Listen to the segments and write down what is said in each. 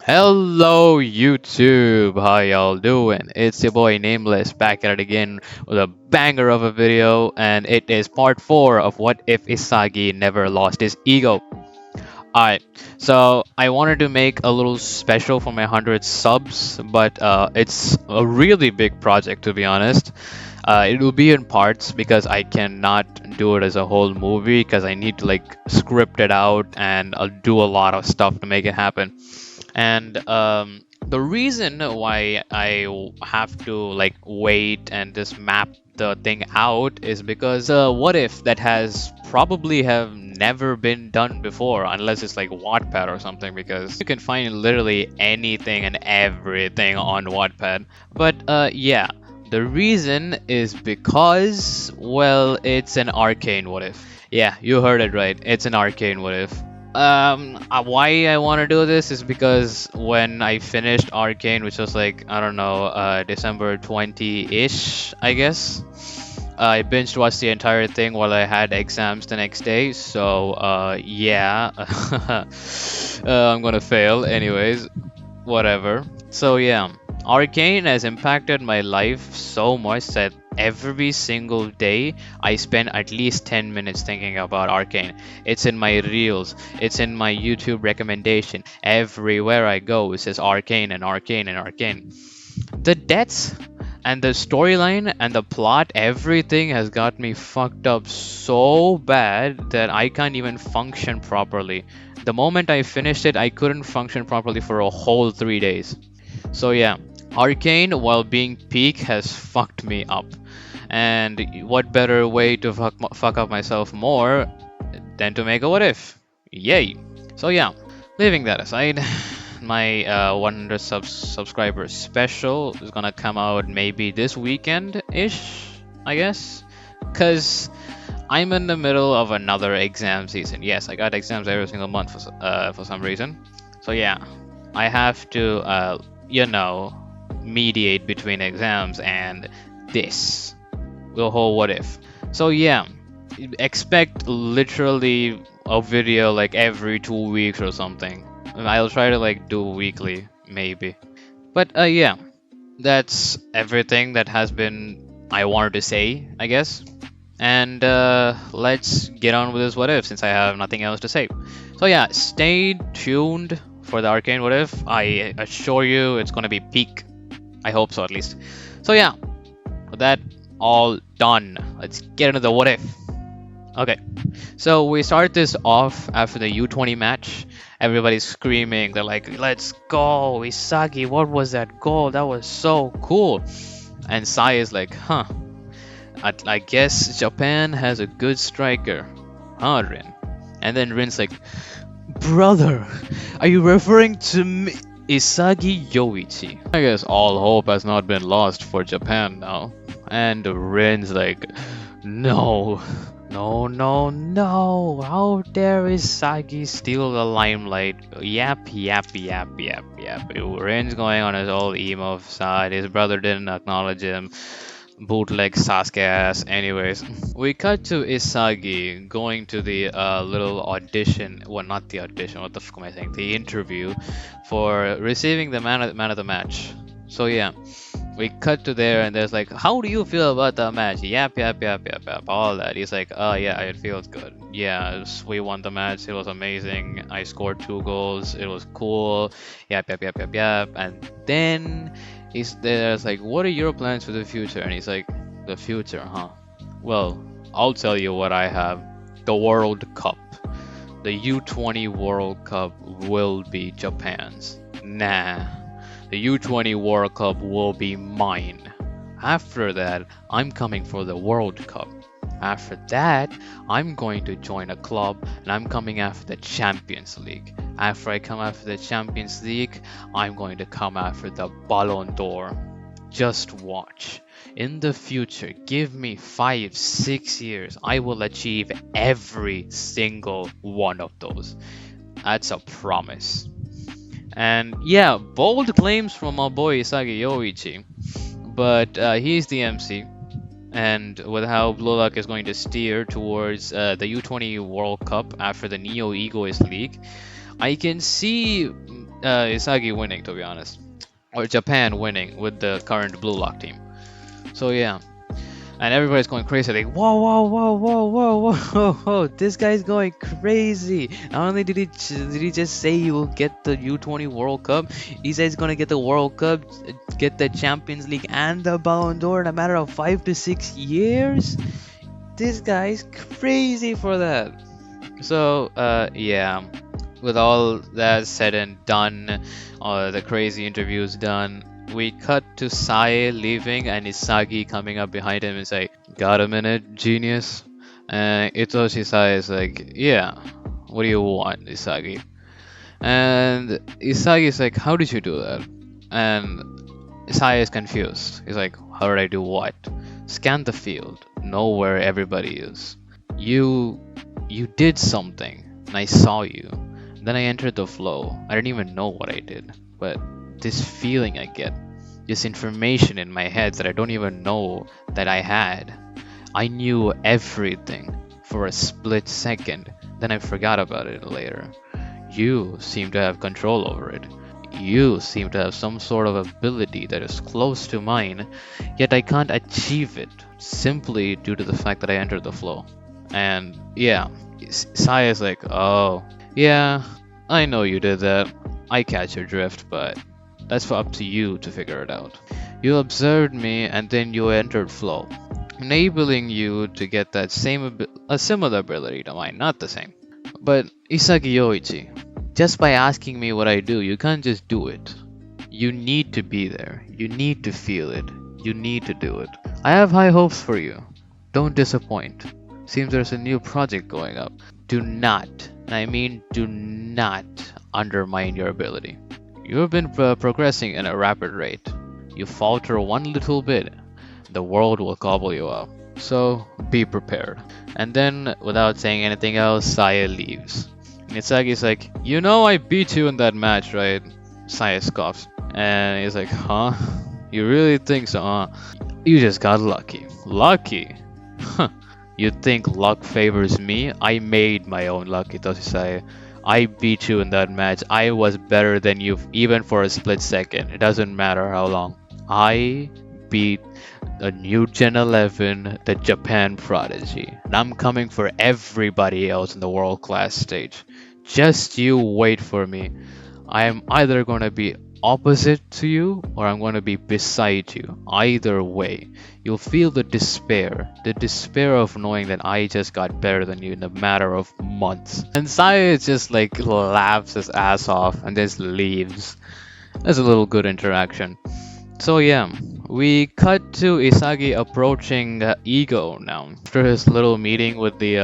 Hello YouTube, how y'all doing? It's your boy Nameless back at it again with a banger of a video, and it is part 4 of what if Isagi never lost his ego. Alright, so I wanted to make a little special for my 100 subs, but it's a really big project to be honest. It will be in parts because I cannot do it as a whole movie because I need to like script it out and I'll do a lot of stuff to make it happen. And the reason why I have to like wait and just map the thing out is because what if that has probably have never been done before unless it's like Wattpad or something, because you can find literally anything and everything on Wattpad. But yeah, the reason is because, well, it's an arcane what if. Yeah, you heard it right, it's an arcane what if. Why I want to do this is because when I finished Arcane, which was like, I don't know, December 20-ish, I guess, I binged watched the entire thing while I had exams the next day. So, yeah, I'm gonna fail anyways, whatever. So, yeah, Arcane has impacted my life so much that every single day I spend at least 10 minutes thinking about Arcane. It's in my reels, it's in my YouTube recommendation. Everywhere I go, it says Arcane and Arcane and Arcane. The deaths and the storyline and the plot, everything has got me fucked up so bad that I can't even function properly. The moment I finished it, I couldn't function properly for a whole 3 days. So yeah, Arcane, while being peak, has fucked me up. And what better way to fuck up myself more than to make a what if? Yay! So yeah, leaving that aside, my 100 subscribers special is gonna come out maybe this weekend-ish, I guess. Cause I'm in the middle of another exam season. Yes, I got exams every single month for some reason. So yeah, I have to mediate between exams and this, the whole what if. So yeah, expect literally a video like every 2 weeks or something. I'll try to like do weekly maybe. But yeah, that's everything that has been I wanted to say, I guess. And let's get on with this what if since I have nothing else to say. So yeah, stay tuned for the Arcane what if. I assure you it's gonna be peak. I hope so at least. So yeah, with that all done, let's get into the what if. Okay, so we start this off after the U20 match. Everybody's screaming. They're like, "Let's go, Isagi! What was that goal? That was so cool!" And Sai is like, "Huh? I guess Japan has a good striker, huh, Rin?" And then Rin's like, "Brother, are you referring to me?" Isagi Yoichi. I guess all hope has not been lost for Japan now. And Rin's like, no, no, no, no. How dare Isagi steal the limelight? Yap, yap, yap, yap, yap. Rin's going on his old emo side. His brother didn't acknowledge him. Bootleg Sasuke ass. Anyways, we cut to Isagi going to the little audition. Well, not the audition. What the fuck am I saying? The interview for receiving the man of the match. So yeah, we cut to there, and there's like, how do you feel about the match? Yap, yap, yap, yap, yap. All that. He's like, oh yeah, it feels good. Yeah, we won the match. It was amazing. I scored 2 goals. It was cool. Yap, yap, yap, yap, yap. And then he's there's like, what are your plans for the future? And he's like, the future, huh? Well, I'll tell you what I have. The World Cup. The U20 World Cup will be Japan's. Nah. The U20 World Cup will be mine. After that, I'm coming for the World Cup. After that, I'm going to join a club and I'm coming after the Champions League. After I come after the Champions League, I'm going to come after the Ballon d'Or. Just watch. In the future, give me 5-6 years, I will achieve every single one of those. That's a promise. And yeah, bold claims from our boy Isagi Yoichi, but he's the MC. And with how Blue Lock is going to steer towards the U20 World Cup after the Neo Egoist League, I can see Isagi winning, to be honest, or Japan winning with the current Blue Lock team. So yeah, and everybody's going crazy. Like, whoa, whoa, whoa, whoa, whoa, whoa, whoa, whoa! This guy's going crazy. Not only did he just say he will get the U20 World Cup, he says he's gonna get the World Cup, get the Champions League and the Ballon d'Or in a matter of 5 to 6 years. This guy's crazy for that. So, yeah, with all that said and done, the crazy interviews done, we cut to Sae leaving and Isagi coming up behind him and say, "Got a minute, genius?" And Itoshi Sae is like, "Yeah, what do you want, Isagi?" And Isagi is like, "How did you do that?" And Sae is confused. He's like, "How did I do what?" Scan the field, know where everybody is. You you did something, and I saw you. Then I entered the flow. I didn't even know what I did, but this feeling I get, this information in my head that I don't even know that I had. I knew everything for a split second, then I forgot about it later. You seem to have control over it. You seem to have some sort of ability that is close to mine, yet I can't achieve it simply due to the fact that I entered the flow. And yeah, Saya's like, "Oh, yeah, I know you did that. I catch your drift, but that's up to you to figure it out. You observed me and then you entered flow, enabling you to get that a similar ability to mine, not the same. But Isagi Yoichi, just by asking me what I do, you can't just do it. You need to be there. You need to feel it. You need to do it. I have high hopes for you. Don't disappoint. Seems there's a new project going up. Do not, and I mean do not, undermine your ability. You have been progressing at a rapid rate. You falter one little bit, the world will gobble you up. So be prepared." And then, without saying anything else, Saya leaves. Mitsugi's like, "You know I beat you in that match, right?" Saya scoffs. And he's like, "Huh? You really think so, huh? You just got lucky." Lucky? Huh. You think luck favors me? I made my own luck, Itoshi Saya. I beat you in that match. I was better than you even for a split second. It doesn't matter how long. I beat a new Gen 11, the Japan Prodigy. And I'm coming for everybody else in the world class stage. Just you wait for me. I am either going to be opposite to you or I'm going to be beside you. Either way, you'll feel the despair of knowing that I just got better than you in a matter of months. And Saya just like laughs his ass off and just leaves. That's a little good interaction. So yeah, we cut to Isagi approaching Ego now after his little meeting with the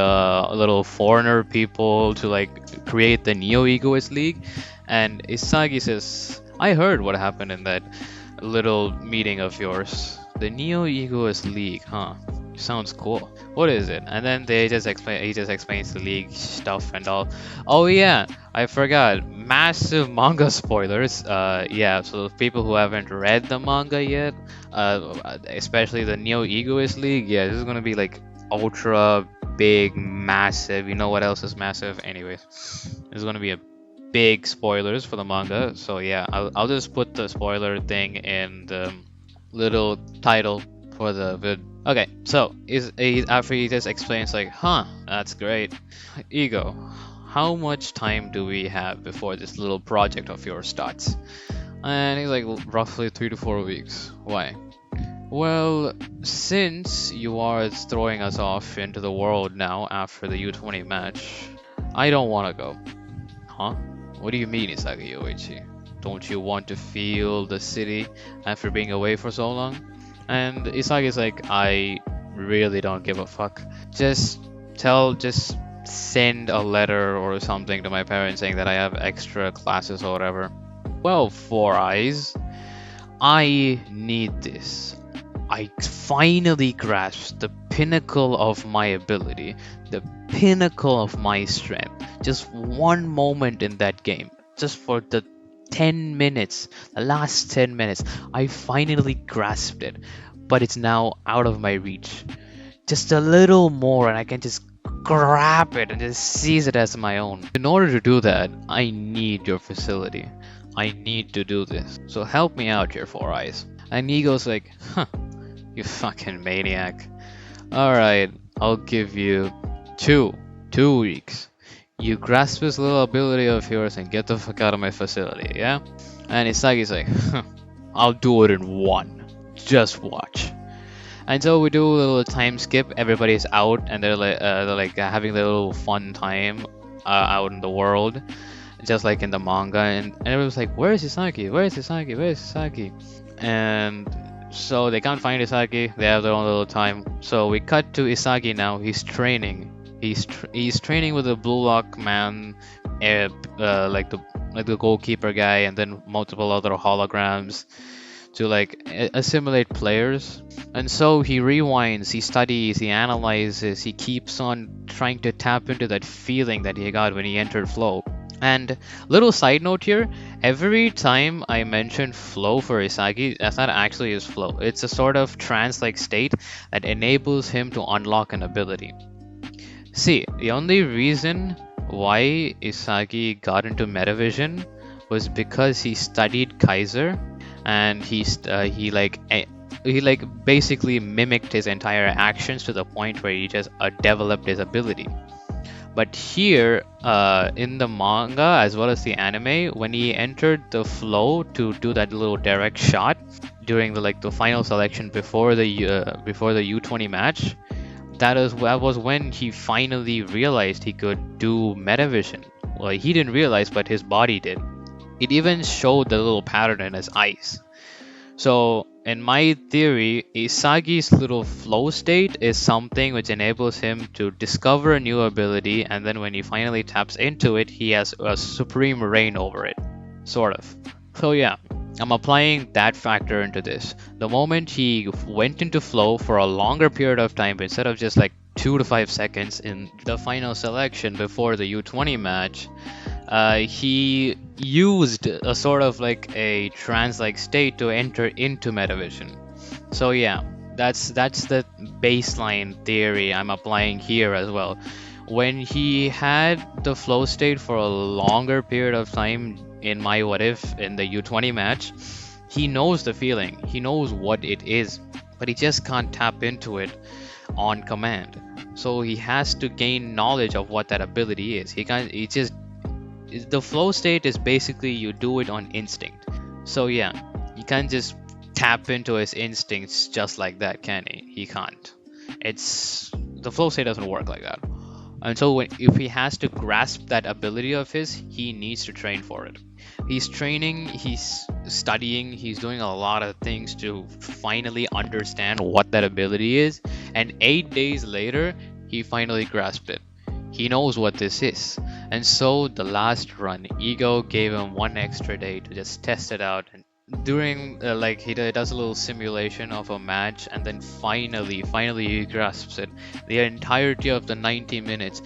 little foreigner people to like create the Neo Egoist League, and Isagi says, "I heard what happened in that little meeting of yours. The Neo Egoist League, huh? Sounds cool. What is it?" And then they just explain. He just explains the league stuff and all. Oh yeah, I forgot. Massive manga spoilers. Yeah. So people who haven't read the manga yet, especially the Neo Egoist League, yeah, this is gonna be like ultra big, massive. You know what else is massive? Anyways, this is gonna be a big spoilers for the manga. So yeah, I'll just put the spoiler thing in the little title for the vid. Okay, so after he just explains like, "Huh, that's great. Ego, how much time do we have before this little project of yours starts?" And he's like, "Roughly 3 to 4 weeks. Why?" "Well, since you are throwing us off into the world now after the U20 match, I don't want to go." "Huh? What do you mean, Isagi Yoichi? Don't you want to feel the city after being away for so long?" And Isagi's like, "I really don't give a fuck. Just send a letter or something to my parents saying that I have extra classes or whatever." "Well, Four Eyes, I need this. I finally grasped the pinnacle of my ability, the pinnacle of my strength. Just one moment in that game, just for the 10 minutes, the last 10 minutes, I finally grasped it, but it's now out of my reach. Just a little more, and I can just grab it and just seize it as my own. In order to do that, I need your facility. I need to do this. So help me out here, Four Eyes. And Ego's like, huh, you fucking maniac. Alright, I'll give you two. 2 weeks. You grasp this little ability of yours and get the fuck out of my facility, yeah? And Isagi's like, huh, I'll do it in one. Just watch. And so we do a little time skip. Everybody's out and they're like having their little fun time out in the world, just like in the manga. And everyone's like, "Where's Isagi? Where's Isagi? Where's Isagi?" And so they can't find Isagi. They have their own little time. So we cut to Isagi now. He's training. He's training with the Blue Lock man, like the goalkeeper guy, and then multiple other holograms to like assimilate players. And so he rewinds, he studies, he analyzes, he keeps on trying to tap into that feeling that he got when he entered flow. And little side note here, every time I mention flow for Isagi, that's not actually his flow. It's a sort of trance-like state that enables him to unlock an ability. See, the only reason why Isagi got into Metavision was because he studied Kaiser, and he basically mimicked his entire actions to the point where he just developed his ability. But here, in the manga as well as the anime, when he entered the flow to do that little direct shot during the final selection before the U20 match, that was when he finally realized he could do Metavision. Well, he didn't realize, but his body did. It even showed the little pattern in his eyes. So, in my theory, Isagi's little flow state is something which enables him to discover a new ability, and then when he finally taps into it, he has a supreme reign over it. Sort of. So, yeah, I'm applying that factor into this. The moment he went into flow for a longer period of time, instead of just like 2 to 5 seconds in the final selection before the U20 match, he used a sort of like a trance-like state to enter into Metavision. So yeah, that's the baseline theory I'm applying here as well. When he had the flow state for a longer period of time in my what if in the U20 match, he knows the feeling, he knows what it is, but he just can't tap into it on command. So he has to gain knowledge of what that ability is. He just the flow state is basically you do it on instinct. So yeah, you can't just tap into his instincts just like that, can he? He can't. It's the flow state doesn't work like that. And so if he has to grasp that ability of his, he needs to train for it. He's training, he's studying, he's doing a lot of things to finally understand what that ability is. And 8 days later, he finally grasped it. He knows what this is. And so the last run, Ego gave him 1 extra day to just test it out. And during he does a little simulation of a match, and then finally he grasps it. The entirety of the 90 minutes,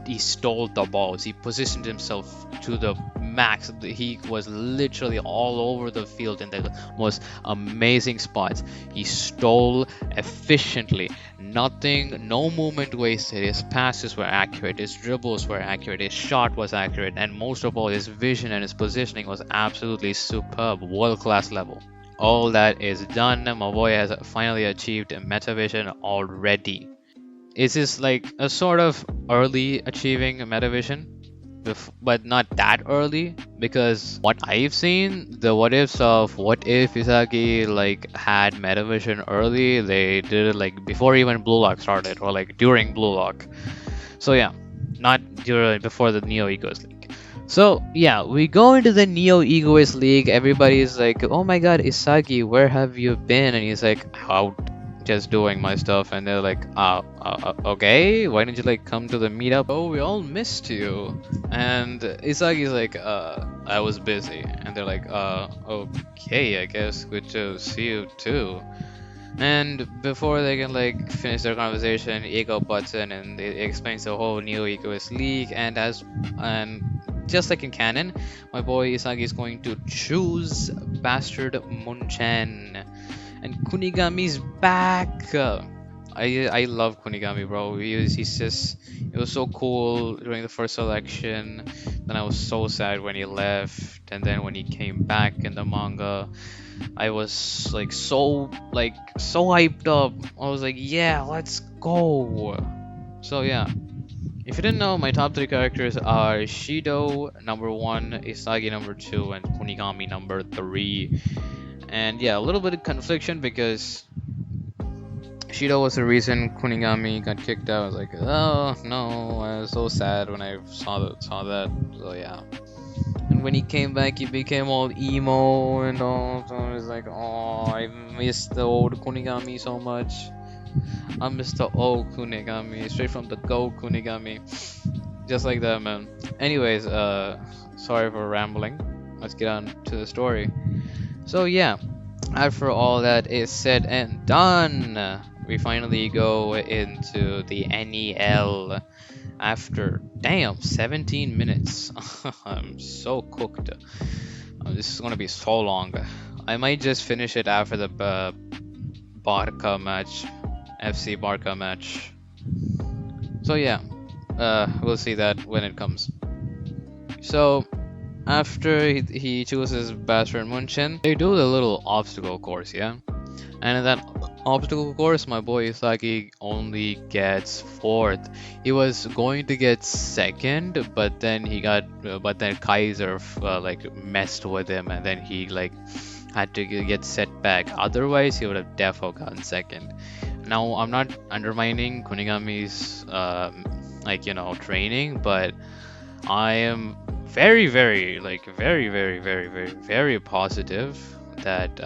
he stole the balls. He positioned himself to the max. He was literally all over the field in the most amazing spots. He stole efficiently. Nothing, no movement wasted. His passes were accurate, his dribbles were accurate, his shot was accurate, and most of all, his vision and his positioning was absolutely superb, world-class level. All that is done. My boy has finally achieved Metavision already. Is this like a sort of early achieving Metavision? But not that early, because what I've seen, the what ifs of what if Isagi like had Metavision early, they did it like before even Blue Lock started, or like during Blue Lock. So yeah, not before the Neo Egoist League. So yeah, we go into the Neo Egoist League. Everybody's like, "Oh my God, Isagi, where have you been?" And he's like, "Out, just doing my stuff." And they're like, okay, why didn't you like come to the meetup? Oh, we all missed you. And Isagi's like, I was busy. And they're like, okay, I guess good to see you too. And before they can like finish their conversation, Ego butts in and it explains the whole Neo Egoist League. And just like in canon, my boy Isagi is going to choose Bastard Munchan. And Kunigami's back. I love Kunigami, bro. He was so cool during the first selection. Then I was so sad when he left, and then when he came back in the manga, I was so hyped up. I was like, yeah, let's go. So yeah, if you didn't know, my top three characters are Shido number one, Isagi number two, and Kunigami number three. And yeah, a little bit of confliction because Shido was the reason Kunigami got kicked out. I was like, oh no, I was so sad when I saw that. So yeah. And when he came back, he became all emo and all. So I was like, oh, I miss the old Kunigami so much. I miss the old Kunigami, straight from the Go Kunigami. Just like that, man. Anyways, sorry for rambling. Let's get on to the story. So yeah, after all that is said and done, we finally go into the NEL after, damn, 17 minutes. I'm so cooked. This is gonna be so long. I might just finish it after the Barca match, FC Barca match. So yeah, we'll see that when it comes. So after he chooses Bastion Munchen, they do the little obstacle course, yeah? And in that obstacle course, my boy Isagi only gets fourth. He was going to get second, but then but then Kaiser like messed with him, and then he like had to get set back. Otherwise, he would have definitely gotten second. Now, I'm not undermining Kunigami's training, but I am very positive that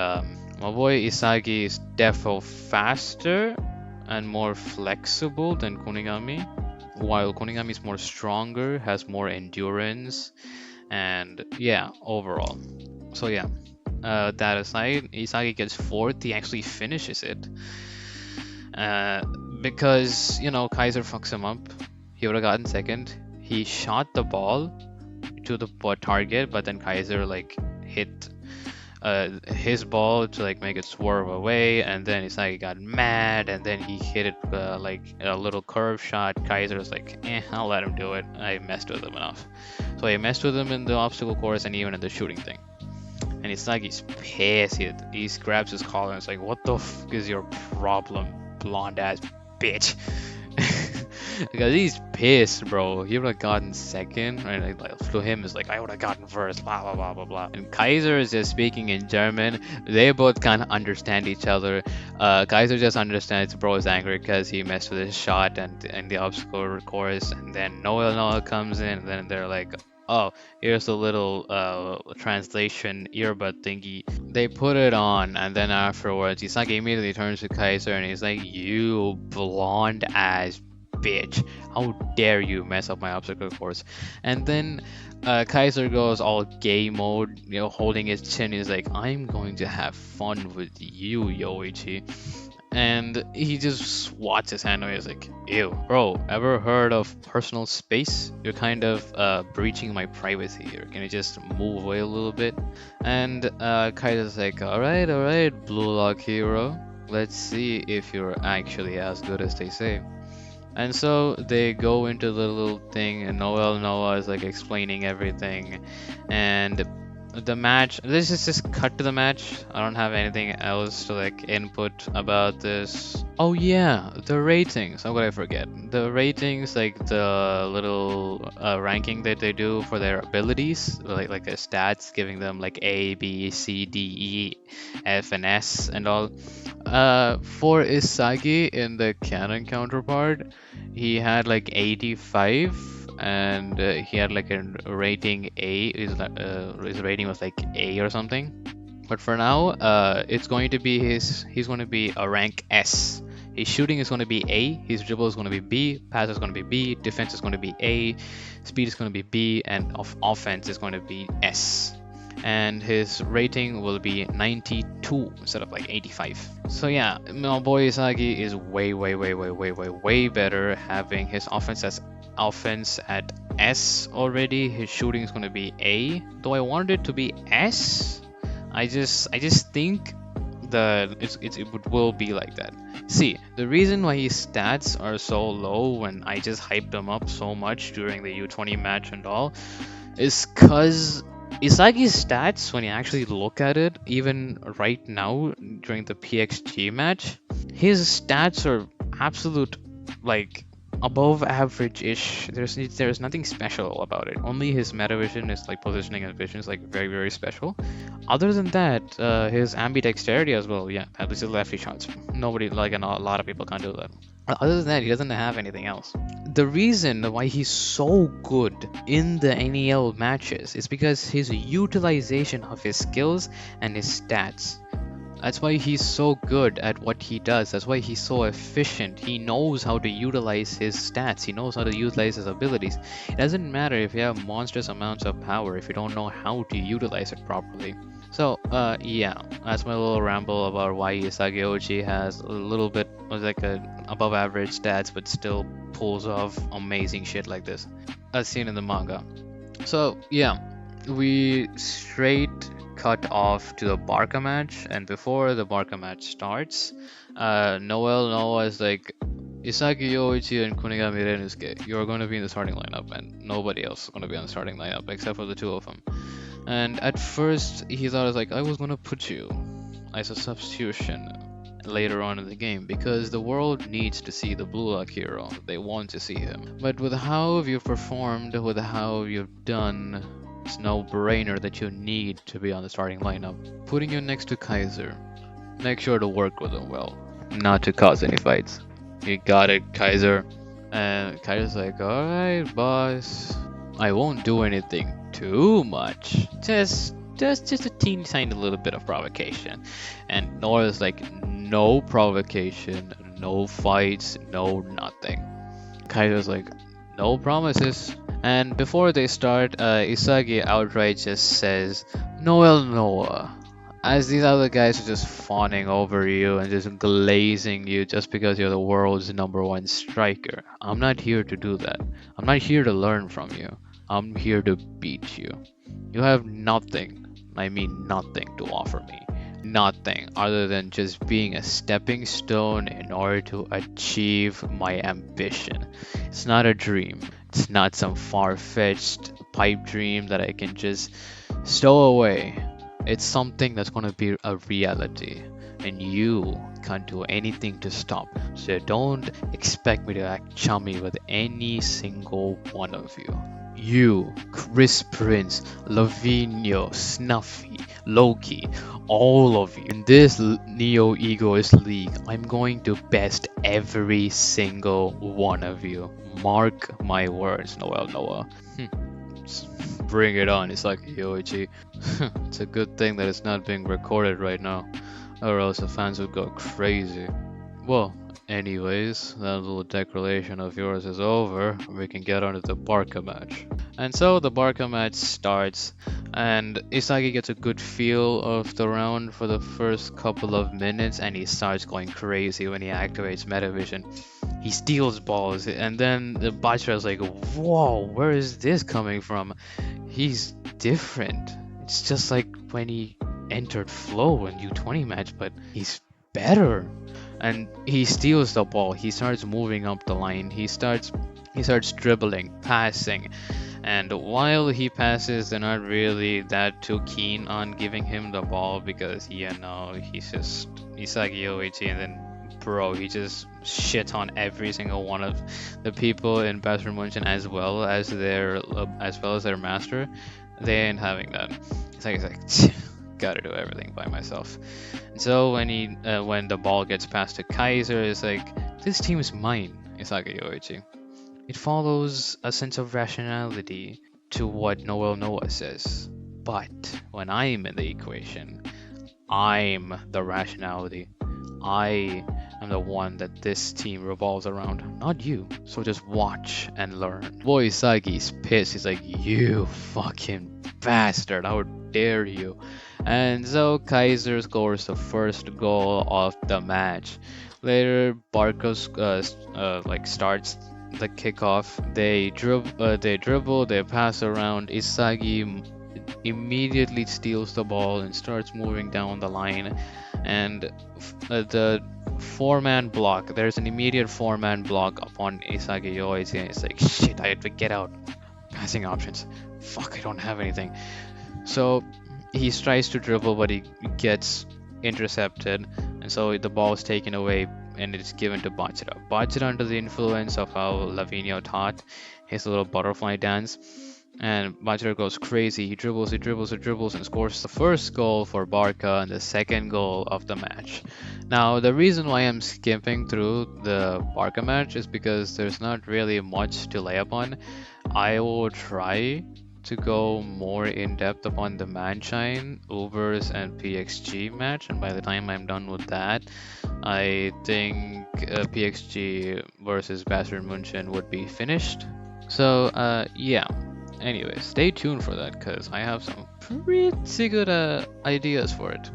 my boy Isagi is defo faster and more flexible than Kunigami, while Kunigami is more stronger, has more endurance, and yeah, overall. So yeah, that aside, Isagi gets fourth. He actually finishes it because Kaiser fucks him up. He would have gotten second. He shot the ball to the target, but then Kaiser like hit his ball to like make it swerve away, and then Isagi got mad, and then he hit it like a little curve shot. Kaiser's like, I'll let him do it. I messed with him enough. So he messed with him in the obstacle course and even in the shooting thing. And Isagi's pissed. He grabs his collar and it's like, what the fuck is your problem, blonde ass bitch? Because he's pissed, bro. He would have gotten second, right? Like, to him, is like, I would have gotten first, blah, blah, blah, blah, blah. And Kaiser is just speaking in German. They both kind of understand each other. Kaiser just understands bro is angry because he messed with his shot and the obstacle course. And then Noah comes in, and then they're like, oh, here's a little translation earbud thingy. They put it on, and then afterwards, Isagi immediately turns to Kaiser and he's like, you blonde ass bitch, how dare you mess up my obstacle course. And then Kaiser goes all gay mode, holding his chin. He's like, I'm going to have fun with you, Yoichi. And he just swats his hand away. He's like, ew, bro, ever heard of personal space? You're kind of breaching my privacy here. Can you just move away a little bit? And Kaiser's like, alright, Blue Lock hero, let's see if you're actually as good as they say. And so they go into the little thing, and Noah is like explaining everything. And the match, this is just cut to the match. I don't have anything else to like input about this. Oh yeah, the ratings. How could I forget? The ratings, like the little ranking that they do for their abilities, like the stats, giving them like A, B, C, D, E, F, and S, and all. For Isagi in the canon counterpart, he had like 85, and he had like a rating A. His rating was like A or something. But for now, it's going to be he's going to be a rank S. His shooting is going to be A, his dribble is going to be B, pass is going to be B, defense is going to be A, speed is going to be B, and offense is going to be S. And his rating will be 92 instead of like 85. So yeah, my boy Isagi is way better, having his offense at S already. His shooting is going to be A, though I wanted it to be S. I just think it will be like that. See, the reason why his stats are so low when I just hyped him up so much during the U20 match and all is because Isagi's stats, when you actually look at it, even right now during the PXG match, his stats are absolute like above average-ish. There's nothing special about it. Only his meta vision is like positioning and vision is like very special. Other than that, his ambidexterity as well. Yeah, at least his lefty shots. Nobody like and a lot of people can't do that. Other than that, he doesn't have anything else. The reason why he's so good in the NEL matches is because his utilization of his skills and his stats. That's why he's so good at what he does. That's why he's so efficient. He knows how to utilize his stats. He knows how to utilize his abilities. It doesn't matter if you have monstrous amounts of power if you don't know how to utilize it properly. So, yeah, that's my little ramble about why Isagi has a little bit of like a above average stats, but still pulls off amazing shit like this, as seen in the manga. So, yeah, we straight cut off to the Barca match, and before the Barca match starts, Noah is like, Isagi Yoichi and Kunigami Renosuke, you're going to be in the starting lineup, and nobody else is going to be on the starting lineup except for the two of them. And at first, he thought, I was going to put you as a substitution later on in the game because the world needs to see the Blue Lock hero. They want to see him. But with how you've performed, with how you've done, it's no brainer that you need to be on the starting lineup. Putting you next to Kaiser, make sure to work with him well, not to cause any fights. You got it, Kaiser. And Kaiser's like, alright, boss. I won't do anything too much. Just a teeny tiny little bit of provocation. And Nora's like, no provocation, no fights, no nothing. Kaiser's like, no promises. And before they start, Isagi outright just says, Noah, as these other guys are just fawning over you and just glazing you just because you're the world's #1 striker. I'm not here to do that. I'm not here to learn from you. I'm here to beat you. You have nothing, I mean nothing to offer me. Nothing other than just being a stepping stone in order to achieve my ambition. It's not a dream. It's not some far-fetched pipe dream that I can just stow away. It's something that's going to be a reality, and you can't do anything to stop. So don't expect me to act chummy with any single one of you. You, Chris Prince, Lavinio, Snuffy, Loki, all of you. In this Neo Egoist League, I'm going to best every single one of you. Mark my words, Noah. Bring it on, it's like Yoichi. It's a good thing that it's not being recorded right now, or else the fans would go crazy. Well, anyways, that little declaration of yours is over. We can get on to the Barca match. And so the Barca match starts, and Isagi gets a good feel of the round for the first couple of minutes, and he starts going crazy when he activates Metavision. He steals balls, and then the Bachira is like, whoa, where is this coming from? He's different. It's just like when he entered Flow in U20 match, but he's better. And he steals the ball. He starts moving up the line. He starts dribbling, passing. And while he passes, they're not really that too keen on giving him the ball because, he's just Isagi Yoichi, and then he just shits on every single one of the people in Barcelona as well as their master. They ain't having that. It's like gotta do everything by myself. And so when the ball gets passed to Kaiser, it's like, this team is mine, Isagi Yoichi. It follows a sense of rationality to what Noah says. But when I'm in the equation, I'm the rationality. I am the one that this team revolves around, not you. So just watch and learn. Boy, Isagi's pissed. He's like, you fucking bastard, how dare you? And so Kaiser scores the first goal of the match. Later, Barca starts the kickoff. They dribble, they pass around. Isagi immediately steals the ball and starts moving down the line. And the four-man block, there's an immediate four-man block upon Isagi Yoichi, and it's like, shit, I have to get out. Passing options. Fuck, I don't have anything. So he tries to dribble, but he gets intercepted, and so the ball is taken away and it's given to Bachira. Bachira, under the influence of how Lavinio taught his little butterfly dance, and Bachira goes crazy. He dribbles, he dribbles, he dribbles, and scores the first goal for Barca and the second goal of the match. Now, the reason why I'm skipping through the Barca match is because there's not really much to lay upon. I will try to go more in depth upon the Manshine, Ubers, and PXG match, and by the time I'm done with that, I think PXG versus Bayern München would be finished. So, yeah. Anyway, stay tuned for that because I have some pretty good ideas for it.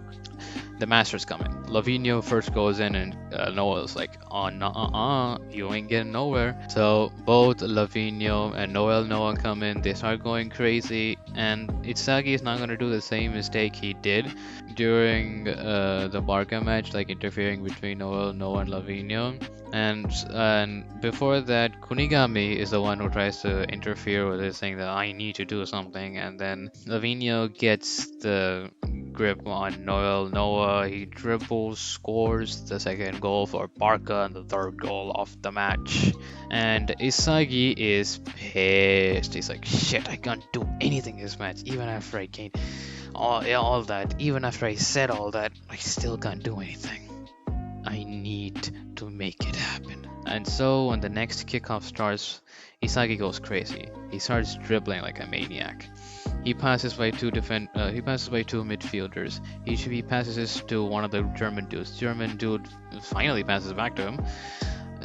The Master's coming. Lavinio first goes in and Noel's like, oh, no, you ain't getting nowhere. So both Lavinio and Noel come in, they start going crazy, and Isagi is not going to do the same mistake he did during the Barca match, like interfering between Noel and Lavinio. And before that, Kunigami is the one who tries to interfere with it, saying that I need to do something, and then Lavinio gets the grip on Noah. He dribbles, scores the second goal for Barca and the third goal of the match. And Isagi is pissed. He's like, shit, I can't do anything this match, even after I gained all that. Even after I said all that, I still can't do anything. I need to make it happen. And so when the next kickoff starts, Isagi goes crazy. He starts dribbling like a maniac. He passes by two midfielders. He passes this to one of the German dudes. German dude finally passes back to him,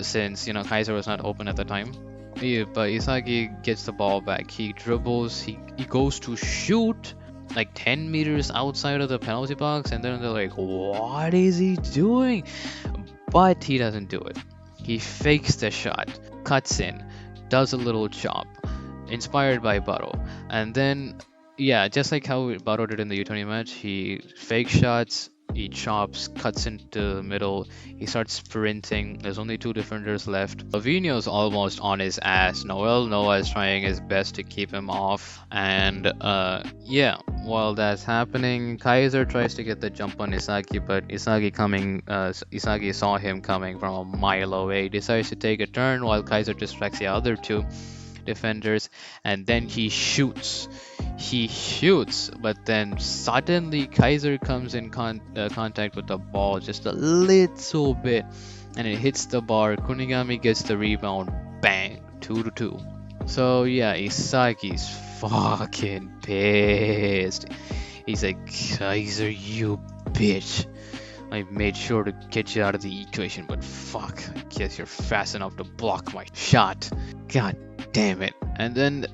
since Kaiser was not open at the time. But Isagi gets the ball back. He dribbles. He goes to shoot like 10 meters outside of the penalty box, and then they're like, what is he doing? But he doesn't do it. He fakes the shot, cuts in, does a little chop, inspired by Baro. And then, yeah, just like how Baro did in the U20 match, he fake shots, he chops, cuts into the middle, he starts sprinting. There's only two defenders left. Lavinio's almost on his ass. Noah is trying his best to keep him off. And yeah, while that's happening, Kaiser tries to get the jump on Isagi, but Isagi saw him coming from a mile away, decides to take a turn while Kaiser distracts the other two defenders, and then he shoots, but then suddenly Kaiser comes in contact with the ball just a little bit, and it hits the bar. Kunigami gets the rebound, bang, 2-2. So yeah, Isagi's fucking pissed. He's like, Kaiser, you bitch. I made sure to get you out of the equation, but fuck, I guess you're fast enough to block my shot. God damn it. And then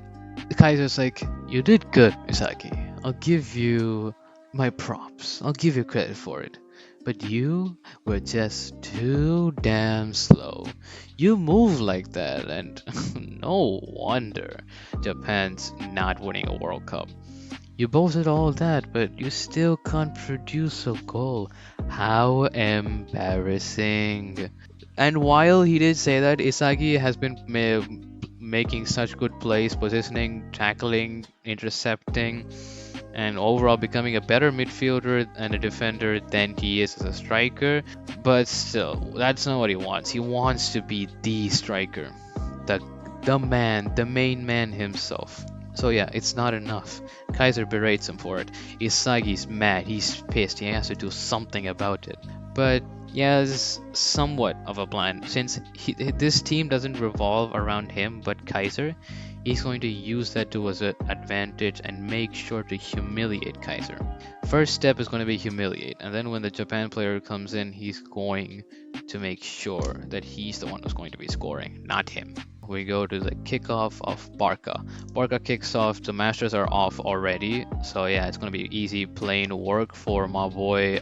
Kaiser's like, you did good, Isagi. I'll give you my props. I'll give you credit for it. But you were just too damn slow. You move like that, and no wonder Japan's not winning a World Cup. You boasted all that, but you still can't produce a goal. How embarrassing. And while he did say that, Isagi has been making such good plays, positioning, tackling, intercepting, and overall becoming a better midfielder and a defender than he is as a striker. But still, that's not what he wants. He wants to be the striker, the main man himself. So yeah, it's not enough. Kaiser berates him for it. Isagi's mad, he's pissed, he has to do something about it. But yeah, it's somewhat of a plan. Since this team doesn't revolve around him but Kaiser, he's going to use that to his advantage and make sure to humiliate Kaiser. First step is going to be humiliate, and then when the Japan player comes in, he's going to make sure that he's the one who's going to be scoring, not him. We go to the kickoff of Barca. Barca kicks off, the Masters are off already, so yeah, it's gonna be easy plain work for my boy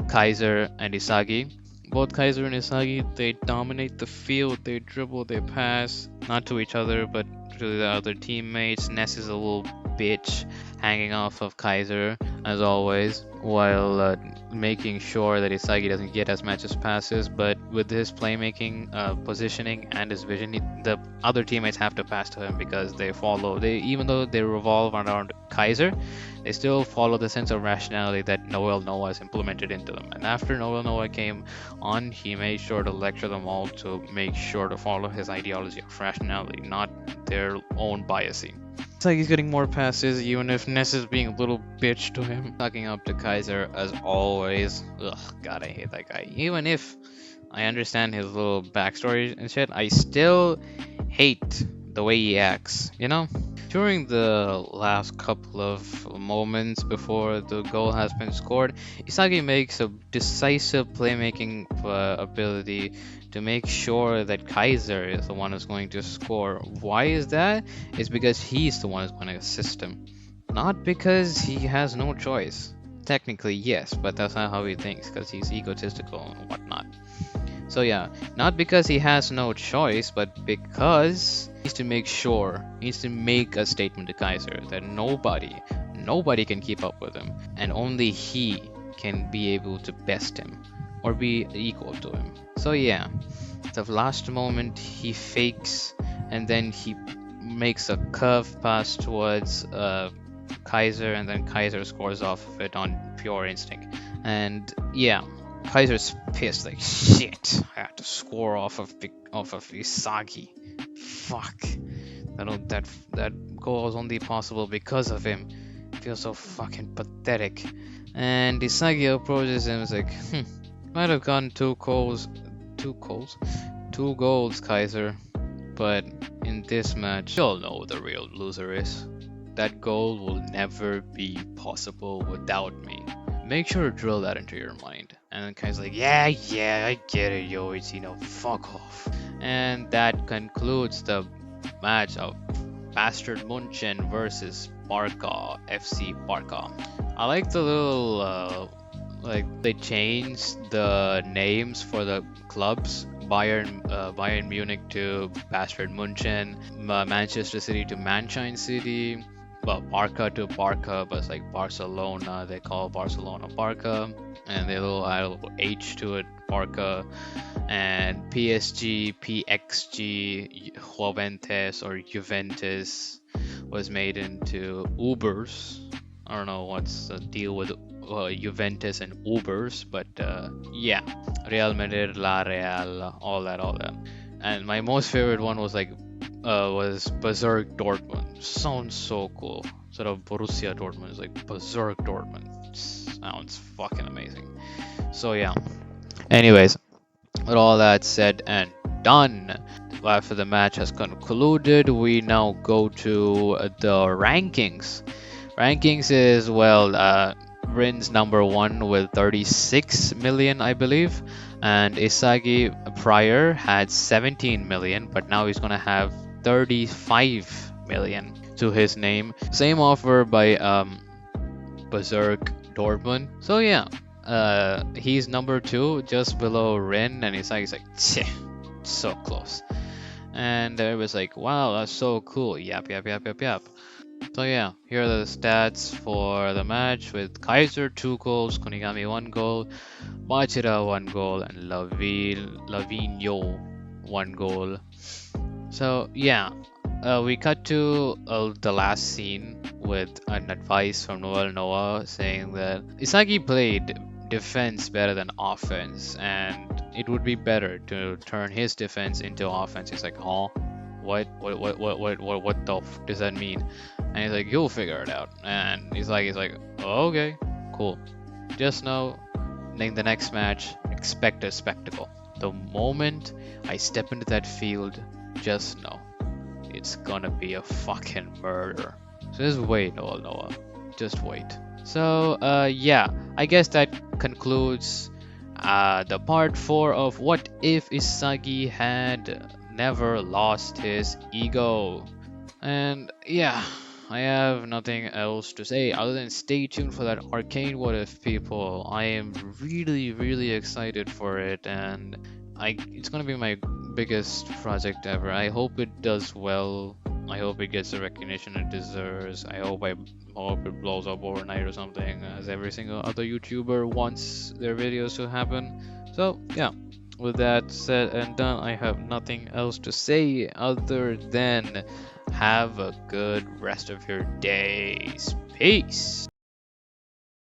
Kaiser and Isagi. Both Kaiser and Isagi, they dominate the field, they dribble, they pass, not to each other, but to the other teammates. Ness is a little bitch. hanging off of Kaiser as always, while making sure that Isagi doesn't get as much as passes. But with his playmaking, positioning, and his vision, the other teammates have to pass to him because they follow. They even though they revolve around Kaiser, they still follow the sense of rationality that Noel Noah has implemented into them. And after Noel Noah came on, he made sure to lecture them all to make sure to follow his ideology of rationality, not their own biasing. It's like he's getting more passes, even if Ness is being a little bitch to him. Talking up to Kaiser as always. Ugh, God, I hate that guy. Even if I understand his little backstory and shit, I still hate the way he acts, you know? During the last couple of moments before the goal has been scored, Isagi makes a decisive playmaking ability to make sure that Kaiser is the one who's going to score. Why is that? It's because he's the one who's going to assist him, not because he has no choice. Technically, yes, but that's not how he thinks because he's egotistical and whatnot. So yeah, not because he has no choice, but because he needs to make sure, he needs to make a statement to Kaiser that nobody can keep up with him, and only he can be able to best him or be equal to him. So yeah, the last moment he fakes and then he makes a curve pass towards Kaiser, and then Kaiser scores off of it on pure instinct. And yeah, Kaiser's pissed, like shit. I had to score off of Isagi. Fuck. That goal was only possible because of him. Feels so fucking pathetic. And Isagi approaches him and is like, might have gotten two goals, Kaiser. But in this match, you'll know who the real loser is. That goal will never be possible without me. Make sure to drill that into your mind. And then Kai's like, yeah, I get it, yo, it's, fuck off. And that concludes the match of Bastard Munchen versus Barca, FC Barca. I like the little, they changed the names for the clubs. Bayern Munich to Bastard Munchen, Manchester City to Manchine City, well, Barca to Barca, but it's like Barcelona, they call Barcelona Barca, and they add a little H to it, Barca, and PSG, PXG, Juventus or Juventus was made into Ubers. I don't know what's the deal with Juventus and Ubers, but yeah, Real Madrid, La Real, all that. And my most favorite one was was Berserk Dortmund. Sounds so cool. Sort of Borussia Dortmund is like Berserk Dortmund. Sounds fucking amazing. So yeah. Anyways, with all that said and done, after the match has concluded, we now go to the rankings. Rankings is, well, Rin's number 1 with 36 million, I believe. And Isagi prior had 17 million, but now he's gonna have 35 million to his name. Same offer by Berserk Dortmund. So yeah, he's number 2, just below Rin, and Isagi's like, tch, so close. And it was like, wow, that's so cool. Yap. So yeah, here are the stats for the match with Kaiser 2 goals, Kunigami 1 goal, Machida 1 goal, and Lavinho 1 goal. So yeah, we cut to the last scene with an advice from Noel Noah saying that Isagi played defense better than offense, and it would be better to turn his defense into offense. He's like, huh? What the f does that mean? And he's like, you'll figure it out. And he's like, oh, okay, cool. Just know, in the next match, expect a spectacle. The moment I step into that field, just know, it's gonna be a fucking murder. So just wait, Noah. Just wait. So, yeah, I guess that concludes the part 4 of What If Isagi Had Never Lost His Ego. And yeah, I have nothing else to say other than stay tuned for that Arcane What If, people. I am really excited for it, and it's gonna be my biggest project ever. I hope it does well. I hope it gets the recognition it deserves. I hope it blows up overnight or something, as every single other YouTuber wants their videos to happen. So yeah, with that said and done, I have nothing else to say other than have a good rest of your days. Peace.